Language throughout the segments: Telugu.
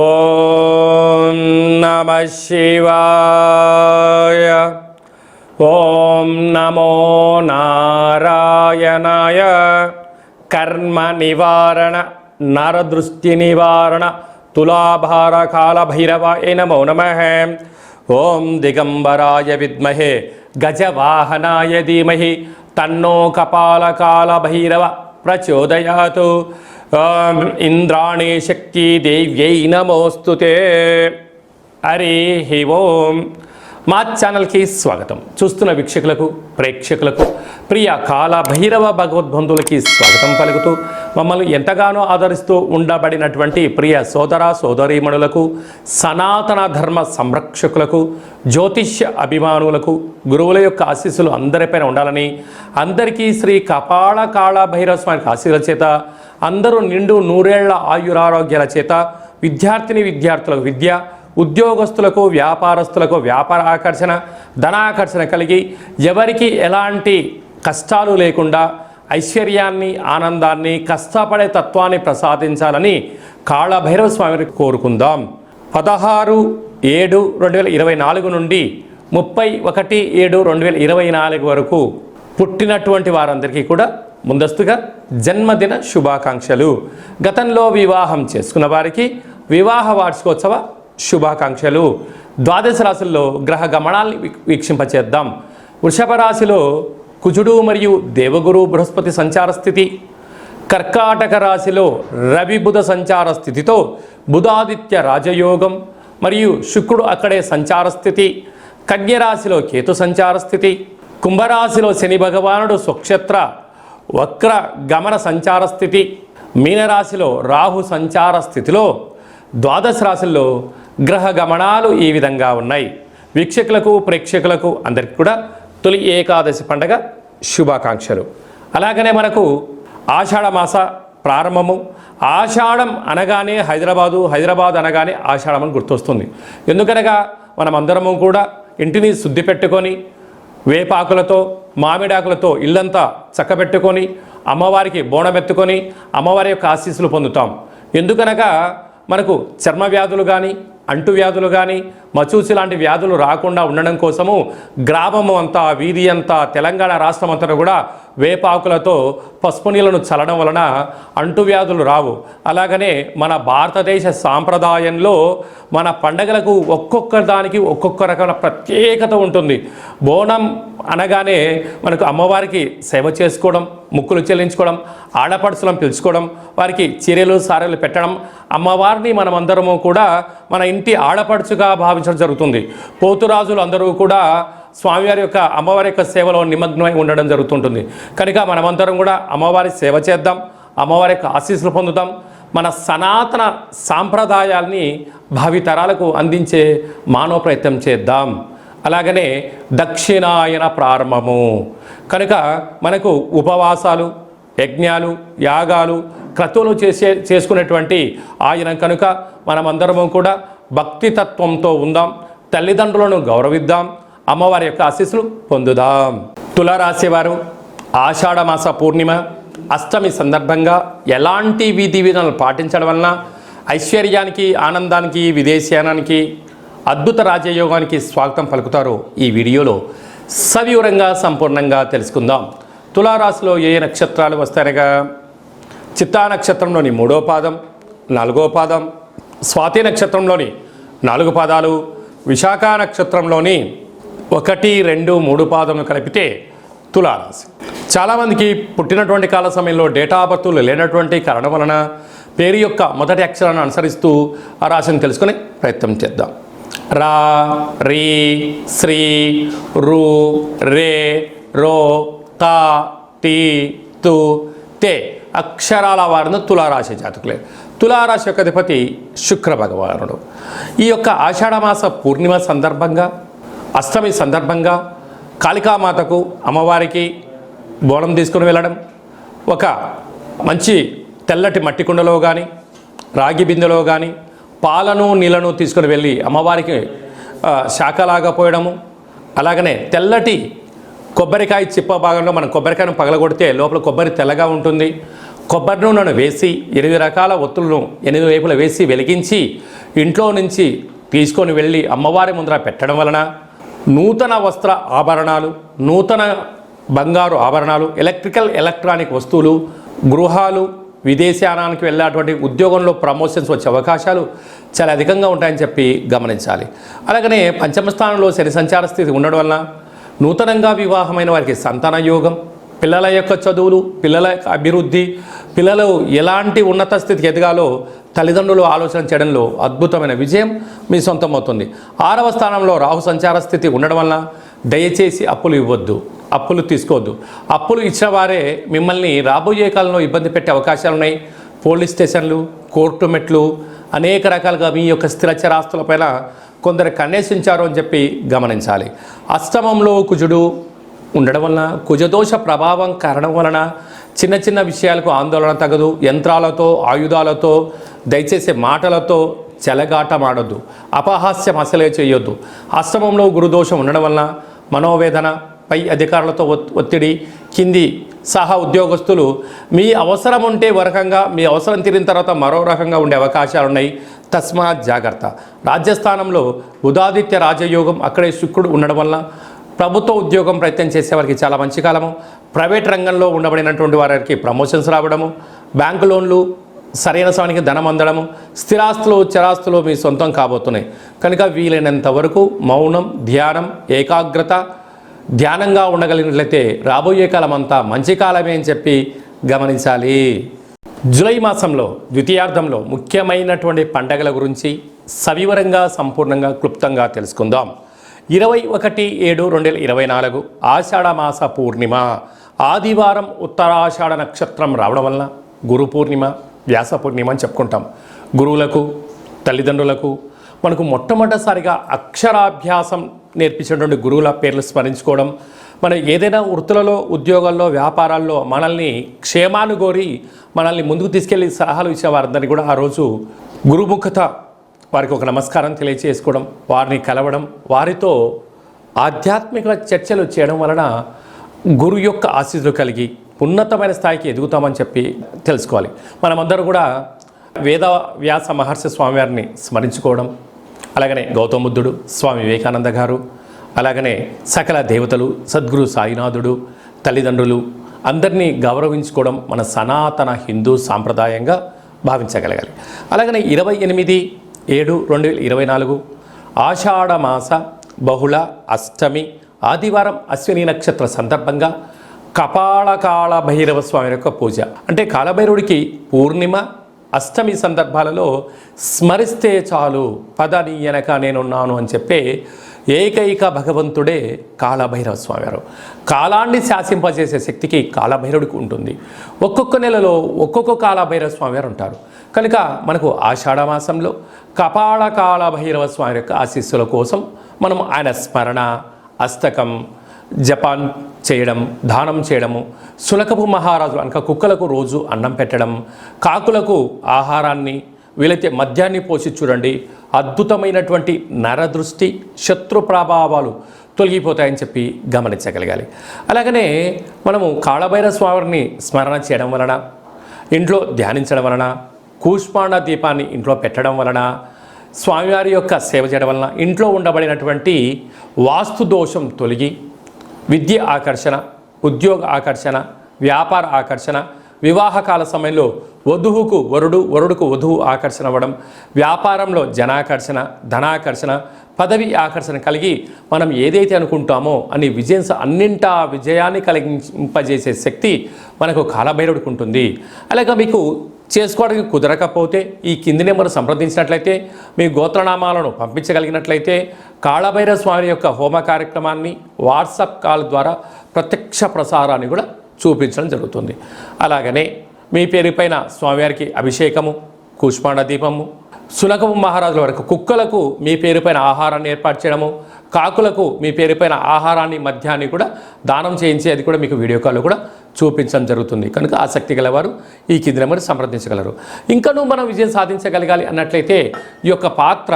ఓం నమః శివాయ. ఓం నమో నారాయణాయ. కర్మ నివారణ నరదృష్టి నివారణ తులాభార కాల భైరవాయ నమో నమః. ఓం దిగంబరాయ విద్మహే గజవాహనాయ ధీమహి తన్నో కపాల కాల భైరవ ప్రచోదయాతు. ఓం ఇంద్రాణి శక్తి దేవ్యై నమోస్తుతే. హరి ఓం. మా ఛానల్కి స్వాగతం. చూస్తున్న వీక్షకులకు ప్రేక్షకులకు ప్రియ కాల భైరవ భగవద్బంధువులకి స్వాగతం పలుకుతూ మమ్మల్ని ఎంతగానో ఆదరిస్తూ ఉండబడినటువంటి ప్రియ సోదర సోదరీమణులకు, సనాతన ధర్మ సంరక్షకులకు, జ్యోతిష్య అభిమానులకు గురువుల యొక్క ఆశీస్సులు అందరిపైన ఉండాలని, అందరికీ శ్రీ కపాల కాళ భైరవ స్వామి ఆశీస్సుల చేత అందరూ నిండు నూరేళ్ల ఆయురారోగ్యాల చేత విద్యార్థులకు విద్య, ఉద్యోగస్తులకు వ్యాపారస్తులకు వ్యాపార ఆకర్షణ, ధనాకర్షణ కలిగి ఎవరికి ఎలాంటి కష్టాలు లేకుండా ఐశ్వర్యాన్ని, ఆనందాన్ని, కష్టపడే తత్వాన్ని ప్రసాదించాలని కాళభైరవ స్వామిని కోరుకుందాం. 16/7/2024 నుండి 31/7/2024 వరకు పుట్టినటువంటి వారందరికీ కూడా ముందస్తుగా జన్మదిన శుభాకాంక్షలు. గతంలో వివాహం చేసుకున్న వారికి వివాహ వార్షికోత్సవ శుభాకాంక్షలు. ద్వాదశ రాశుల్లో గ్రహ గమనాల్ని వీక్షింపచేద్దాం. వృషభ రాశిలో కుజుడు మరియు దేవగురు బృహస్పతి సంచార స్థితి. కర్కాటక రాశిలో రవి బుధ సంచార స్థితితో బుధాదిత్య రాజయోగం మరియు శుక్రుడు అక్కడే సంచార స్థితి. కన్యరాశిలో కేతు సంచార స్థితి. కుంభరాశిలో శని భగవానుడు స్వక్షేత్ర వక్ర గమన సంచార స్థితి. మీనరాశిలో రాహు సంచార స్థితిలో ద్వాదశ రాశుల్లో గ్రహ గమనాలు ఈ విధంగా ఉన్నాయి. వీక్షకులకు ప్రేక్షకులకు అందరికీ కూడా తొలి ఏకాదశి పండగ శుభాకాంక్షలు. అలాగనే మనకు ఆషాఢ మాస ప్రారంభము. ఆషాఢం అనగానే హైదరాబాద్ అనగానే ఆషాఢం అని గుర్తొస్తుంది. ఎందుకనగా మనమందరము కూడా ఇంటిని శుద్ధి పెట్టుకొని వేపాకులతో మామిడాకులతో ఇల్లంతా చక్కబెట్టుకొని అమ్మవారికి బోనమెత్తుకొని అమ్మవారి యొక్క ఆశీస్సులు పొందుతాం. ఎందుకనగా మనకు చర్మ వ్యాధులు కానీ, అంటువ్యాధులు కానీ, మచూసి లాంటి వ్యాధులు రాకుండా ఉండడం కోసము గ్రామము అంతా, వీధి అంతా, తెలంగాణ రాష్ట్రం అంతా కూడా వేపాకులతో పసుపు నీళ్ళను చల్లడం వలన అంటువ్యాధులు రావు. అలాగనే మన భారతదేశ సాంప్రదాయంలో మన పండగలకు ఒక్కొక్క దానికి ఒక్కొక్క రకమైన ప్రత్యేకత ఉంటుంది. బోనం అనగానే మనకు అమ్మవారికి సేవ చేసుకోవడం, ముక్కులు చెల్లించుకోవడం, ఆడపడుచులను పిలుచుకోవడం, వారికి చీరలు సారెలు పెట్టడం, అమ్మవారిని మనమందరము కూడా మన ఇంటి ఆడపడుచుగా భావించడం జరుగుతుంది. పోతురాజులు అందరూ కూడా స్వామివారి యొక్క అమ్మవారి యొక్క సేవలో నిమగ్నమై ఉండడం జరుగుతుంటుంది. కనుక మనమందరం కూడా అమ్మవారి సేవ చేద్దాం, అమ్మవారి యొక్క ఆశీస్సులు పొందుతాం. మన సనాతన సాంప్రదాయాల్ని భావితరాలకు అందించే మానవ ప్రయత్నం చేద్దాం. అలాగనే దక్షిణాయన ప్రారంభము కనుక మనకు ఉపవాసాలు, యజ్ఞాలు, యాగాలు, క్రతువులు చేసుకునేటువంటి ఆయన కనుక మనమందరము కూడా భక్తితత్వంతో ఉందాం, తల్లిదండ్రులను గౌరవిద్దాం, అమ్మవారి యొక్క ఆశీస్సులు పొందుదాం. తులారాశి వారు ఆషాఢ మాస పూర్ణిమ అష్టమి సందర్భంగా ఎలాంటి విధి విధానాలు పాటించడం వలన ఐశ్వర్యానికి, ఆనందానికి, విదేశయానానికి, అద్భుత రాజయోగానికి స్వాగతం పలుకుతారో ఈ వీడియోలో సవివరంగా సంపూర్ణంగా తెలుసుకుందాం. తులారాశిలో ఏ నక్షత్రాలు వస్తాయనగా చిత్తా నక్షత్రంలోని 3వ పాదం, 4వ పాదం, స్వాతి నక్షత్రంలోని 4 పాదాలు, విశాఖ నక్షత్రంలోని 1, 2, 3 పాదములు కలిపితే తులారాశి. చాలామందికి పుట్టినటువంటి కాల సమయంలో డేటా ఆఫ్ బర్త్లు లేనటువంటి కారణం వలన పేరు యొక్క మొదటి అక్షరాన్ని అనుసరిస్తూ ఆ రాశిని తెలుసుకునే ప్రయత్నం చేద్దాం. రా, రీ, శ్రీ, రు, రే, రో, తా, టీ, తు, తే అక్షరాల వారిని తులారాశి జాతకులే. తులారాశి యొక్క అధిపతి శుక్ర భగవానుడు. ఈ యొక్క ఆషాఢమాస పూర్ణిమ సందర్భంగా, అష్టమి సందర్భంగా కాళికామాతకు అమ్మవారికి బోనం తీసుకుని వెళ్ళడం, ఒక మంచి తెల్లటి మట్టి కుండలో కానీ, రాగి బిందెలో కానీ పాలను నీళ్లను తీసుకుని వెళ్ళి అమ్మవారికి శాఖలాగా పోయడము, అలాగనే తెల్లటి కొబ్బరికాయ చిప్ప భాగంలో మనం కొబ్బరికాయను పగలగొడితే లోపల కొబ్బరి తెల్లగా ఉంటుంది. కొబ్బరి నూనెను వేసి 8 రకాల ఒత్తులను 8 వైపులా వేసి వెలిగించి ఇంట్లో నుంచి తీసుకొని వెళ్ళి అమ్మవారి ముందర పెట్టడం వలన నూతన వస్త్ర ఆభరణాలు, నూతన బంగారు ఆభరణాలు, ఎలక్ట్రానిక్ వస్తువులు, గృహాలు, విదేశానానికి వెళ్ళేటువంటి ఉద్యోగంలో ప్రమోషన్స్ వచ్చే అవకాశాలు చాలా అధికంగా ఉంటాయని చెప్పి గమనించాలి. అలాగనే పంచమ స్థానంలో శని సంచార స్థితి ఉండడం వలన నూతనంగా వివాహమైన వారికి సంతాన యోగం, పిల్లల యొక్క చదువులు, పిల్లల యొక్క అభివృద్ధి, పిల్లలు ఎలాంటి ఉన్నత స్థితికి ఎదగాలో తల్లిదండ్రులు ఆలోచన చేయడంలో అద్భుతమైన విజయం మీ సొంతమవుతుంది. 6వ స్థానంలో రాహు సంచార స్థితి ఉండడం వలన దయచేసి అప్పులు ఇవ్వద్దు, అప్పులు తీసుకోవద్దు. అప్పులు ఇచ్చిన వారే మిమ్మల్ని రాబోయే కాలంలో ఇబ్బంది పెట్టే అవకాశాలు ఉన్నాయి. పోలీస్ స్టేషన్లు, కోర్టు మెట్లు, అనేక రకాలుగా మీ యొక్క స్థిరచరాస్తులపైన కొందరు కన్నేసించారు అని చెప్పి గమనించాలి. అష్టమంలో కుజుడు ఉండడం వలన, కుజదోష ప్రభావం కారణం వలన చిన్న చిన్న విషయాలకు ఆందోళన తగదు. యంత్రాలతో, ఆయుధాలతో, దయచేసి మాటలతో చెలగాటమాడొద్దు, అపహాస్యం అసలే చేయొద్దు. అష్టమంలో గురుదోషం ఉండడం వలన మనోవేదన, పై అధికారులతో ఒత్తిడి, కింది సహా ఉద్యోగస్తులు మీ అవసరం ఉంటే ఒక రకంగా, మీ అవసరం తీరిన తర్వాత మరో రకంగా ఉండే అవకాశాలు ఉన్నాయి. తస్మాత్ జాగ్రత్త. రాజ్యస్థానంలో ఉదాదిత్య రాజయోగం, అక్కడే శుక్రుడు ఉండడం వలన ప్రభుత్వ ఉద్యోగం ప్రయత్నం చేసేవారికి చాలా మంచి కాలము. ప్రైవేట్ రంగంలో ఉండబడినటువంటి వారికి ప్రమోషన్స్ రావడము, బ్యాంకు లోన్లు సరైన సమయానికి ధనం అందడము, స్థిరాస్తులు, చరాస్తులు మీ సొంతం కాబోతున్నాయి. కనుక వీలైనంత వరకు మౌనం, ధ్యానం, ఏకాగ్రత, ధ్యానంగా ఉండగలిగినట్లయితే రాబోయే కాలం అంతా మంచి కాలమే అని చెప్పి గమనించాలి. జూలై మాసంలో ద్వితీయార్థంలో ముఖ్యమైనటువంటి పండగల గురించి సవివరంగా, సంపూర్ణంగా, క్లుప్తంగా తెలుసుకుందాం. 21/7/2024 ఆషాఢ మాస పూర్ణిమ, ఆదివారం ఉత్తరాషాఢ నక్షత్రం రావడం వలన గురు పూర్ణిమ, వ్యాస పూర్ణిమ అని చెప్పుకుంటాం. గురువులకు, తల్లిదండ్రులకు మనకు మొట్టమొదటిసారిగా అక్షరాభ్యాసం నేర్పించినటువంటి గురువుల పేర్లు స్మరించుకోవడం, మన ఏదైనా వృత్తులలో, ఉద్యోగాల్లో, వ్యాపారాల్లో మనల్ని క్షేమాన్ని కోరి మనల్ని ముందుకు తీసుకెళ్లి సలహాలు ఇచ్చే వారందరినీ కూడా ఆ రోజు గురుముఖత వారికి ఒక నమస్కారం తెలియచేసుకోవడం, వారిని కలవడం, వారితో ఆధ్యాత్మిక చర్చలు చేయడం వలన గురు యొక్క ఆశీస్సులు కలిగి ఉన్నతమైన స్థాయికి ఎదుగుతామని చెప్పి తెలుసుకోవాలి. మనమందరూ కూడా వేద వ్యాస మహర్షి స్వామివారిని స్మరించుకోవడం, అలాగనే గౌతమ బుద్ధుడు, స్వామి వివేకానంద గారు, అలాగనే సకల దేవతలు, సద్గురు సాయినాథుడు, తల్లిదండ్రులు అందరినీ గౌరవించుకోవడం మన సనాతన హిందూ సాంప్రదాయంగా భావించగలగాలి. అలాగనే 28/7/2024 ఆషాఢమాస బహుళ అష్టమి ఆదివారం అశ్విని నక్షత్ర సందర్భంగా కపాళకాళ భైరవ స్వామి యొక్క పూజ. అంటే కాళభైరవుడికి పూర్ణిమ, అష్టమి సందర్భాలలో స్మరిస్తే చాలు, పదని వెనక నేనున్నాను అని చెప్పే ఏకైక భగవంతుడే కాళభైరవ స్వామివారు. కాలాన్ని శాసింపజేసే శక్తికి కాళభైరవుడికి ఉంటుంది. ఒక్కొక్క నెలలో ఒక్కొక్క కాళభైరవ స్వామివారు ఉంటారు. కనుక మనకు ఆషాఢమాసంలో కపాళకాళ భైరవ స్వామి యొక్క ఆశీస్సుల కోసం మనం ఆయన స్మరణ, అష్టకం, జపాన్ చేయడం, దానం చేయడము, శునకపు మహారాజు అనక కుక్కలకు రోజు అన్నం పెట్టడం, కాకులకు ఆహారాన్ని, వీలైతే మద్యాన్ని పోసి చూడండి. అద్భుతమైనటువంటి నరదృష్టి, శత్రు ప్రభావాలు తొలగిపోతాయని చెప్పి గమనించగలగాలి. అలాగనే మనము కాళభైరవ స్వామిని స్మరణ చేయడం వలన, ఇంట్లో ధ్యానించడం వలన, కూష్మాండ దీపాన్ని ఇంట్లో పెట్టడం వలన, స్వామివారి యొక్క సేవ చేయడం వలన ఇంట్లో ఉండబడినటువంటి వాస్తు దోషం తొలగి విద్య ఆకర్షణ, ఉద్యోగ ఆకర్షణ, వ్యాపార ఆకర్షణ, వివాహకాల సమయంలో వధువుకు వరుడు, వరుడుకు వధువు ఆకర్షణ అవ్వడం, వ్యాపారంలో జనాకర్షణ, ధనాకర్షణ, పదవి ఆకర్షణ కలిగి మనం ఏదైతే అనుకుంటామో అని అన్నింటా విజయాన్ని కలిగింపజేసే శక్తి మనకు కాళభైరవుడికి ఉంటుంది. అలాగే మీకు చేసుకోవడానికి కుదరకపోతే ఈ కింది నెంబర్ సంప్రదించినట్లయితే, మీ గోత్రనామాలను పంపించగలిగినట్లయితే కాళభైరవ స్వామి యొక్క హోమ కార్యక్రమాన్ని వాట్సాప్ కాల్ ద్వారా ప్రత్యక్ష ప్రసారాన్ని కూడా చూపించడం జరుగుతుంది. అలాగనే మీ పేరుపైన స్వామివారికి అభిషేకము, కూష్మాండ దీపము, శునకపు మహారాజుల వరకు కుక్కలకు మీ పేరుపైన ఆహారాన్ని ఏర్పాటు చేయడము, కాకులకు మీ పేరుపైన ఆహారాన్ని, మద్యాన్ని కూడా దానం చేయించి అది కూడా మీకు వీడియో కాల్లో కూడా చూపించడం జరుగుతుంది. కనుక ఆసక్తి గలవారు ఈ కింది నెంబర్ సంప్రదించగలరు. ఇంకనూ మనం విజయం సాధించగలగాలి అన్నట్లయితే ఈ యొక్క పాత్ర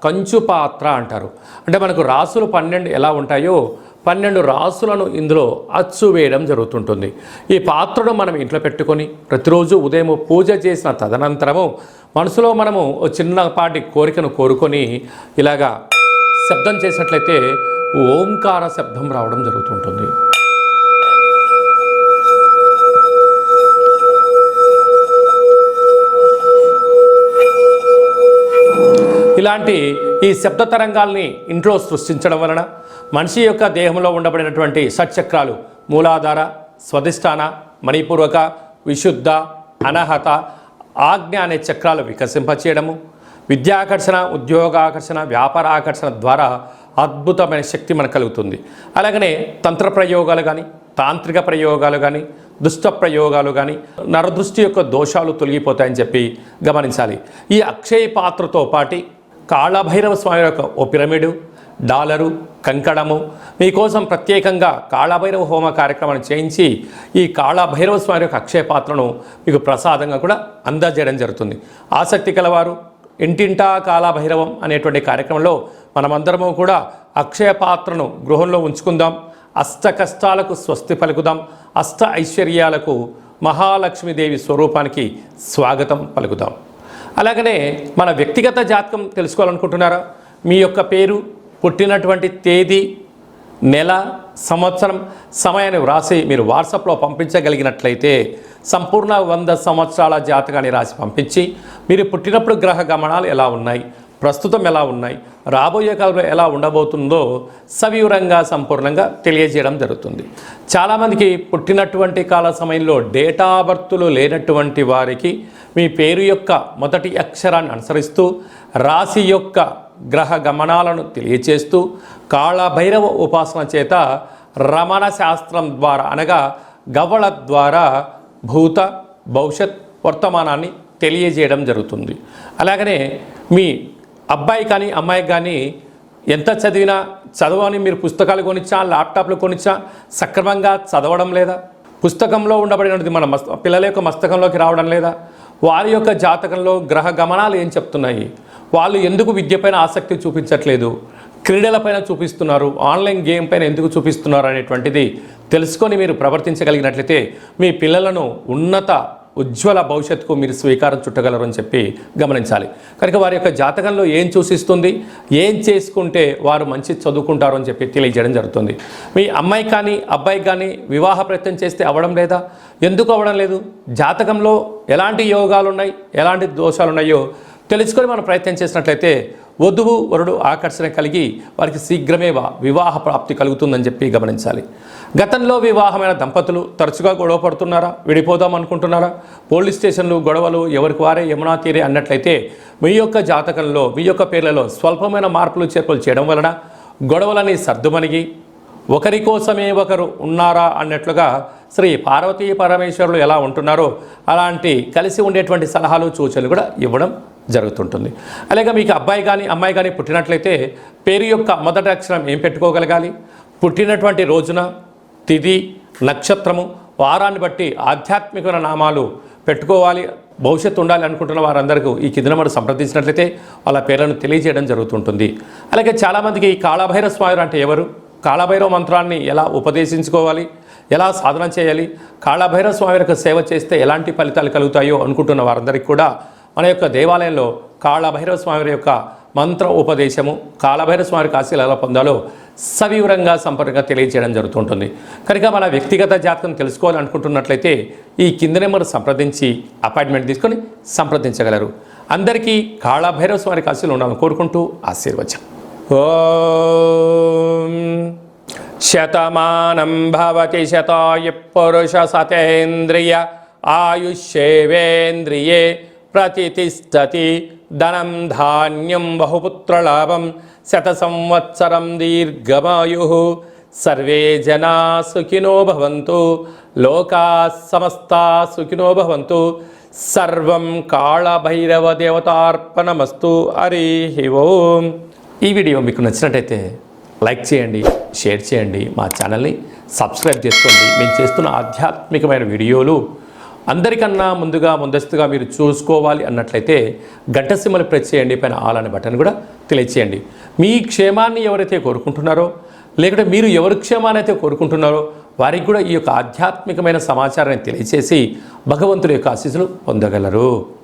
కంచు పాత్ర అంటారు. అంటే మనకు రాసులు 12 ఎలా ఉంటాయో 12 రాసులను ఇందులో అచ్చు వేయడం జరుగుతుంటుంది. ఈ పాత్రను మనం ఇంట్లో పెట్టుకొని ప్రతిరోజు ఉదయం పూజ చేసిన తదనంతరము మనసులో మనము చిన్నపాటి కోరికను కోరుకొని ఇలాగా శబ్దం చేసినట్లయితే ఓంకార శబ్దం రావడం జరుగుతుంటుంది. ఇలాంటి ఈ శబ్ద తరంగాల్ని ఇంట్లో సృష్టించడం వలన మనిషి యొక్క దేహంలో ఉండబడినటువంటి షట్చక్రాలు మూలాధార, స్వధిష్టాన, మణిపూర్వక, విశుద్ధ, అనహత, ఆజ్ఞ అనే చక్రాలు వికసింపచేయడము, విద్యాకర్షణ, ఉద్యోగాకర్షణ, వ్యాపార ఆకర్షణ ద్వారా అద్భుతమైన శక్తి మనకు కలుగుతుంది. అలాగనే తంత్ర ప్రయోగాలు కానీ, తాంత్రిక ప్రయోగాలు కానీ, దుష్ట ప్రయోగాలు కానీ, నరదృష్టి యొక్క దోషాలు తొలగిపోతాయని చెప్పి గమనించాలి. ఈ అక్షయ పాత్రతో పాటు కాళభైరవ స్వామి యొక్క ఓ పిరమిడు, డాలరు, కంకణము మీకోసం ప్రత్యేకంగా కాళభైరవ హోమ కార్యక్రమాన్ని చేయించి ఈ కాళభైరవ స్వామి యొక్క అక్షయ పాత్రను మీకు ప్రసాదంగా కూడా అందజేయడం జరుగుతుంది. ఆసక్తి కలవారు ఇంటింటా కాళభైరవం అనేటువంటి కార్యక్రమంలో మనమందరము కూడా అక్షయ పాత్రను గృహంలో ఉంచుకుందాం. అష్ట కష్టాలకు స్వస్తి పలుకుదాం. అష్ట ఐశ్వర్యాలకు మహాలక్ష్మీదేవి స్వరూపానికి స్వాగతం పలుకుదాం. అలాగనే మన వ్యక్తిగత జాతకం తెలుసుకోవాలనుకుంటున్నారా? మీ యొక్క పేరు, పుట్టినటువంటి తేదీ, నెల, సంవత్సరం, సమయాన్ని వ్రాసి మీరు వాట్సాప్లో పంపించగలిగినట్లయితే సంపూర్ణ 100 సంవత్సరాల జాతకాన్ని రాసి పంపించి మీరు పుట్టినప్పుడు గ్రహ గమనాలు ఎలా ఉన్నాయి, ప్రస్తుతం ఎలా ఉన్నాయి, రాబోయే కాలంలో ఎలా ఉండబోతుందో సవివరంగా సంపూర్ణంగా తెలియజేయడం జరుగుతుంది. చాలామందికి పుట్టినటువంటి కాల సమయంలో డేటా బర్త్లు లేనటువంటి వారికి మీ పేరు యొక్క మొదటి అక్షరాన్ని అనుసరిస్తూ రాశి యొక్క గ్రహ గమనాలను తెలియచేస్తూ కాళభైరవ ఉపాసన చేత రమణ శాస్త్రం ద్వారా అనగా గవ్వళ ద్వారా భూత, భవిష్యత్, వర్తమానాన్ని తెలియజేయడం జరుగుతుంది. అలాగనే మీ అబ్బాయి కానీ అమ్మాయి కానీ ఎంత చదివినా చదవని మీరు పుస్తకాలు కొనిచ్చా, ల్యాప్టాప్లు కొనిచ్చా సక్రమంగా చదవడం లేదా? పుస్తకంలో ఉండబడినది మన పిల్లల యొక్క మస్తకంలోకి రావడం లేదా? వారి యొక్క జాతకంలో గ్రహ గమనాలు ఏం చెప్తున్నాయి? వాళ్ళు ఎందుకు విద్యపైన ఆసక్తి చూపించట్లేదు, క్రీడలపైన చూపిస్తున్నారు, ఆన్లైన్ గేమ్ పైన ఎందుకు చూపిస్తున్నారు అనేటువంటిది తెలుసుకొని మీరు ప్రవర్తించగలిగినట్లయితే మీ పిల్లలను ఉన్నత ఉజ్వల భవిష్యత్తుకు మీరు స్వీకారం చుట్టగలరు అని చెప్పి గమనించాలి. కనుక వారి యొక్క జాతకంలో ఏం సూచిస్తుంది, ఏం చేసుకుంటే వారు మంచి చదువుకుంటారు అని చెప్పి తెలియజేయడం జరుగుతుంది. మీ అమ్మాయి కానీ అబ్బాయి కానీ వివాహ ప్రయత్నం చేస్తే అవ్వడం లేదా? ఎందుకు అవ్వడం లేదు? జాతకంలో ఎలాంటి యోగాలు ఉన్నాయి, ఎలాంటి దోషాలు ఉన్నాయో తెలుసుకొని మనం ప్రయత్నం చేసినట్లయితే వధువు వరుడు ఆకర్షణ కలిగి వారికి శీఘ్రమే వివాహ ప్రాప్తి కలుగుతుందని చెప్పి గమనించాలి. గతంలో వివాహమైన దంపతులు తరచుగా గొడవ పడుతున్నారా, విడిపోదాం అనుకుంటున్నారా? పోలీస్ స్టేషన్లు, గొడవలు ఎవరికి వారే యమునా తీరే అన్నట్లయితే మీ యొక్క జాతకంలో మీ యొక్క పేర్లలో స్వల్పమైన మార్పులు చేర్పులు చేయడం వలన గొడవలని సర్దుమణిగి ఒకరి కోసమే ఒకరు ఉన్నారా అన్నట్లుగా శ్రీ పార్వతీ పరమేశ్వరులు ఎలా ఉంటున్నారో అలాంటి కలిసి ఉండేటువంటి సలహాలు, సూచనలు కూడా ఇవ్వడం జరుగుతుంటుంది. అలాగే మీకు అబ్బాయి కానీ అమ్మాయి కానీ పుట్టినట్లయితే పేరు యొక్క మొదటి అక్షరం ఏం పెట్టుకోగలగాలి? పుట్టినటువంటి రోజున, తిథి, నక్షత్రము, వారాన్ని బట్టి ఆధ్యాత్మిక నామాలు పెట్టుకోవాలి. భవిష్యత్తు ఉండాలి అనుకుంటున్న వారందరికీ ఈ కింద నెంబర్ సంప్రదించినట్లయితే వాళ్ళ పేర్లను తెలియజేయడం జరుగుతుంటుంది. అలాగే చాలామందికి ఈ కాళభైరవ స్వామి అంటే ఎవరు, కాళభైరవ మంత్రాన్ని ఎలా ఉపదేశించుకోవాలి, ఎలా సాధన చేయాలి, కాళభైరవ స్వామి యొక్క సేవ చేస్తే ఎలాంటి ఫలితాలు కలుగుతాయో అనుకుంటున్న వారందరికీ కూడా మన యొక్క దేవాలయంలో కాళభైరవ స్వామి యొక్క మంత్ర ఉపదేశము, కాళభైరవ స్వామి ఆశీలు ఎలా పొందాలో సవివరంగా సంపూర్ణంగా తెలియజేయడం జరుగుతుంటుంది. కనుక మన వ్యక్తిగత జాతకం తెలుసుకోవాలనుకుంటున్నట్లయితే ఈ కింద నెంబర్ సంప్రదించి అపాయింట్మెంట్ తీసుకొని సంప్రదించగలరు. అందరికీ కాళభైరవ స్వామి ఆశీలు ఉండాలని కోరుకుంటూ ఆశీర్వచనం. ఓం శతమానం భవతి శతాయ పురుష సతేంద్రియ ఆయుష్యేవేంద్రియే ప్రతిష్టతి ధనం ధాన్యం బహుపుత్రలాభం శత సంవత్సరం దీర్ఘమాయు సర్వే జనా సుఖినో భవంతు లోకా సమస్తా సుఖినో భవంతు సర్వం కాళభైరవ దేవతార్పణమస్తు. హరి ఓం. ఈ వీడియో మీకు నచ్చినట్టయితే లైక్ చేయండి, షేర్ చేయండి, మా ఛానల్ని సబ్స్క్రైబ్ చేసుకోండి. మేము చేస్తున్న ఆధ్యాత్మికమైన వీడియోలు అందరికన్నా ముందస్తుగా మీరు చూసుకోవాలి అన్నట్లయితే గంట సింబల్ ప్రెస్ చేయండి, పైన ఆల్ అనే బటన్ కూడా తెలియచేయండి. మీ క్షేమాన్ని ఎవరైతే కోరుకుంటున్నారో లేకుంటే మీరు ఎవరి క్షేమానైతే కోరుకుంటున్నారో వారికి కూడా ఈ యొక్క ఆధ్యాత్మికమైన సమాచారాన్ని తెలియచేసి భగవంతుడి యొక్క ఆశీస్సులు పొందగలరు.